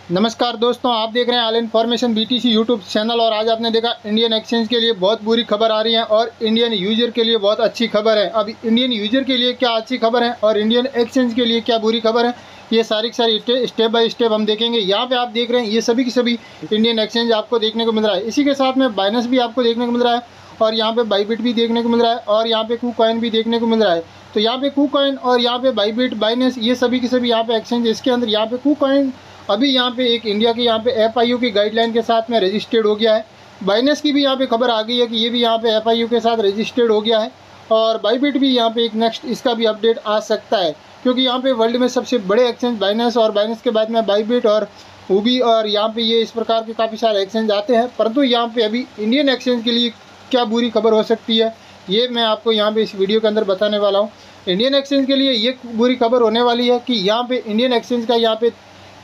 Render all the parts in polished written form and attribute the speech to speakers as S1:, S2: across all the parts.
S1: नमस्कार दोस्तों, आप देख रहे हैं all information BTC YouTube channel. और आज आपने देखा इंडियन एक्सचेंज के लिए बहुत बुरी खबर आ रही है और इंडियन यूजर के लिए बहुत अच्छी खबर है। अब इंडियन यूजर के लिए क्या अच्छी खबर है और इंडियन एक्सचेंज के लिए क्या बुरी खबर है, ये सारी स्टेप बाय स्टेप हम देखेंगे। यहाँ पे आप देख रहे हैं ये सभी की सभी इंडियन एक्सचेंज आपको देखने को मिल रहा है। इसी के साथ में बाइनेंस भी आपको देखने को मिल रहा है और यहाँ पे बाईबिट भी देखने को मिल रहा है और यहाँ पे KuCoin भी देखने को मिल रहा है। तो यहाँ पे KuCoin और यहाँ पे बाईबिट, बाइनेंस, ये सभी की सभी यहाँ पे एक्सचेंज, इसके अंदर यहाँ पे KuCoin अभी यहाँ पे एक इंडिया के यहाँ पे FIU की गाइडलाइन के साथ में रजिस्टर्ड हो गया है। बाइनेंस की भी यहाँ पे खबर आ गई है कि ये भी यहाँ पे FIU के साथ रजिस्टर्ड हो गया है और बाईबिट भी यहाँ पे एक नेक्स्ट इसका भी अपडेट आ सकता है, क्योंकि यहाँ पे वर्ल्ड में सबसे बड़े एक्सचेंज बाइनेंस और बाइनेंस के बाद में बाईबिट और हुबी और यहाँ पे ये इस प्रकार के काफ़ी सारे एक्सचेंज आते हैं। परंतु यहाँ पे अभी इंडियन एक्सचेंज के लिए क्या बुरी खबर हो सकती है, ये मैं आपको यहाँ पे इस वीडियो के अंदर बताने वाला हूँ। इंडियन एक्सचेंज के लिए ये बुरी खबर होने वाली है कि यहाँ पे इंडियन एक्सचेंज का यहाँ पे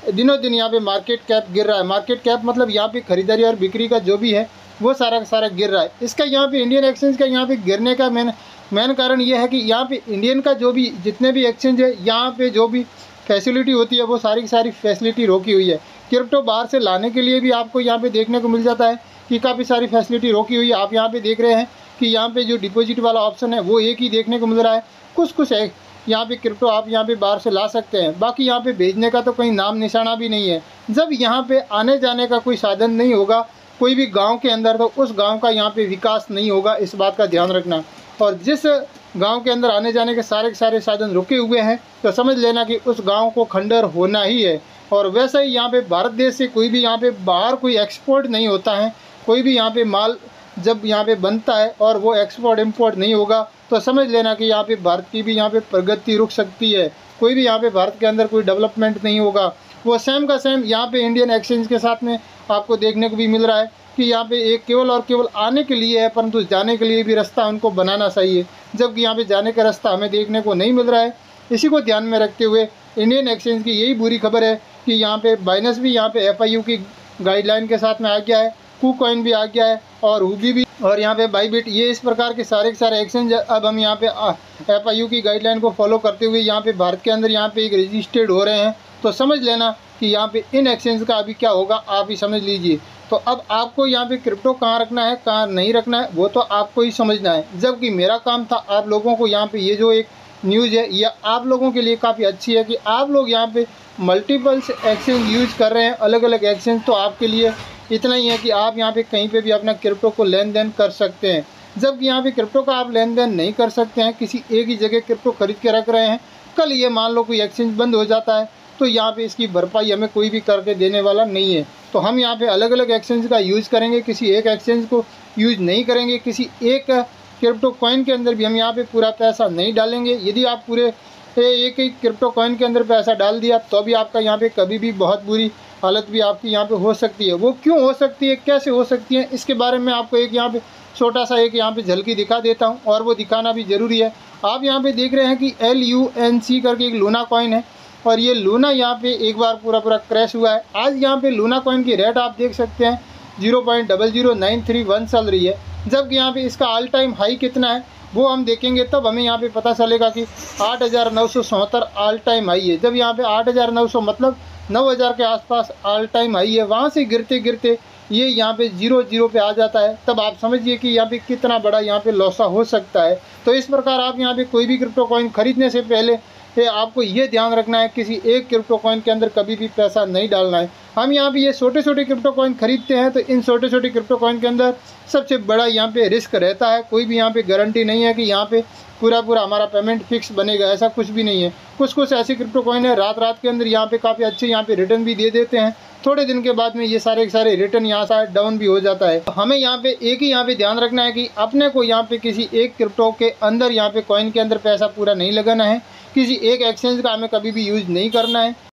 S1: दिनों दिन यहाँ पे मार्केट कैप गिर रहा है। मार्केट कैप मतलब यहाँ पे खरीदारी और बिक्री का जो भी है वो सारा का सारा गिर रहा है। इसका यहाँ पे इंडियन एक्सचेंज का यहाँ पे गिरने का मेन कारण ये है कि यहाँ पे इंडियन का जो भी जितने भी एक्सचेंज है, यहाँ पे जो भी फैसिलिटी होती है वो सारी की सारी फैसिलिटी रोकी हुई है। क्रिप्टो बाहर से लाने के लिए भी आपको यहाँ पे देखने को मिल जाता है कि काफ़ी सारी फैसिलिटी रोकी हुई है। आप यहाँ पे देख रहे हैं कि यहाँ पे जो डिपॉजिट वाला ऑप्शन है वो एक ही देखने को मिल रहा है। कुछ यहाँ पे क्रिप्टो आप यहाँ पे बाहर से ला सकते हैं, बाकी यहाँ पे भेजने का तो कोई नाम निशाना भी नहीं है। जब यहाँ पे आने जाने का कोई साधन नहीं होगा कोई भी गांव के अंदर, तो उस गांव का यहाँ पे विकास नहीं होगा, इस बात का ध्यान रखना। और जिस गांव के अंदर आने जाने के सारे साधन रुके हुए हैं तो समझ लेना कि उस गाँव को खंडर होना ही है। और वैसे ही यहाँ पे भारत देश से कोई भी यहाँ पे बाहर कोई एक्सपोर्ट नहीं होता है। कोई भी यहाँ पे माल जब यहाँ पे बनता है और वो एक्सपोर्ट इम्पोर्ट नहीं होगा तो समझ लेना कि यहाँ पे भारत की भी यहाँ पे प्रगति रुक सकती है। कोई भी यहाँ पे भारत के अंदर कोई डेवलपमेंट नहीं होगा। वो सेम का सेम यहाँ पे इंडियन एक्सचेंज के साथ में आपको देखने को भी मिल रहा है कि यहाँ पे एक केवल और केवल आने के लिए है, परंतु जाने के लिए भी रास्ता उनको बनाना चाहिए, जबकि यहाँ पे जाने का रास्ता हमें देखने को नहीं मिल रहा है। इसी को ध्यान में रखते हुए इंडियन एक्सचेंज की यही बुरी खबर है कि यहाँ पे बाइनेंस भी यहाँ पे FIU की गाइडलाइन के साथ में आ गया है, KuCoin भी आ गया है और हुबी भी, और यहाँ पे बाईबिट, ये इस प्रकार के सारे एक्सचेंज अब हम यहाँ पे FIU की गाइडलाइन को फॉलो करते हुए यहाँ पे भारत के अंदर यहाँ पे एक रजिस्टर्ड हो रहे हैं। तो समझ लेना कि यहाँ पे इन एक्सचेंज का अभी क्या होगा, आप ही समझ लीजिए। तो अब आपको यहाँ पे क्रिप्टो कहाँ रखना है कहाँ नहीं रखना है वो तो आपको ही समझना है, जबकि मेरा काम था आप लोगों को यहाँ पे ये जो एक न्यूज़ है ये आप लोगों के लिए काफ़ी अच्छी है कि आप लोग यहाँ पे मल्टीपल्स एक्सचेंज यूज कर रहे हैं, अलग अलग एक्सचेंज। तो आपके लिए इतना ही है कि आप यहाँ पे कहीं पे भी अपना क्रिप्टो को लेन देन कर सकते हैं, जबकि यहाँ पे क्रिप्टो का आप लेन देन नहीं कर सकते हैं। किसी एक ही जगह क्रिप्टो खरीद के रख रहे हैं, कल ये मान लो कोई एक्सचेंज बंद हो जाता है तो यहाँ पे इसकी भरपाई हमें कोई भी करके देने वाला नहीं है। तो हम यहाँ पे अलग अलग एक्सचेंज का यूज़ करेंगे, किसी एक एक्सचेंज को यूज़ नहीं करेंगे। किसी एक क्रिप्टो कॉइन के अंदर भी हम यहाँ पे पूरा पैसा नहीं डालेंगे। यदि आप पूरे एक ही क्रिप्टो कॉइन के अंदर पैसा डाल दिया तो भी आपका यहाँ पे कभी भी बहुत बुरी हालत भी आपकी यहाँ पे हो सकती है। वो क्यों हो सकती है, कैसे हो सकती है, इसके बारे में आपको एक यहाँ पे छोटा सा एक यहाँ पे झलकी दिखा देता हूँ, और वो दिखाना भी ज़रूरी है। आप यहाँ पे देख रहे हैं कि LUNC करके एक लूना कॉइन है और ये लूना यहाँ पे एक बार पूरा क्रैश हुआ है। आज यहाँ पे लूना कॉइन की रेट आप देख सकते हैं 0.00931 चल रही है, जबकि यहाँ पे इसका ऑल टाइम हाई कितना है वो हम देखेंगे तब हमें यहाँ पे पता चलेगा कि 8,977 ऑल टाइम हाई है। जब यहाँ पे 8,900 मतलब 9,000 के आसपास ऑल टाइम हाई है, वहाँ से गिरते गिरते ये यहाँ पे 0 पे आ जाता है, तब आप समझिए कि यहाँ पे कितना बड़ा यहाँ पे लॉसा हो सकता है। तो इस प्रकार आप यहाँ पे कोई भी क्रिप्टो कॉइन खरीदने से पहले आपको ये ध्यान रखना है किसी एक क्रिप्टो कॉइन के अंदर कभी भी पैसा नहीं डालना है। हम यहाँ पे ये छोटे क्रिप्टो कॉइन खरीदते हैं तो इन छोटे क्रिप्टो कॉइन के अंदर सबसे बड़ा यहाँ पे रिस्क रहता है। कोई भी यहाँ पे गारंटी नहीं है कि यहाँ पे पूरा हमारा पेमेंट फिक्स बनेगा, ऐसा कुछ भी नहीं है। कुछ ऐसे क्रिप्टो कॉइन है रात के अंदर यहाँ पे काफ़ी अच्छे यहाँ पे रिटर्न भी दे देते हैं, थोड़े दिन के बाद में ये सारे रिटर्न यहाँ से डाउन भी हो जाता है। तो हमें यहाँ पे एक ही यहाँ पे ध्यान रखना है कि अपने को यहाँ पे किसी एक क्रिप्टो के अंदर यहाँ पे कॉइन के अंदर पैसा पूरा नहीं लगाना है, किसी एक एक्सचेंज का हमें कभी भी यूज़ नहीं करना है।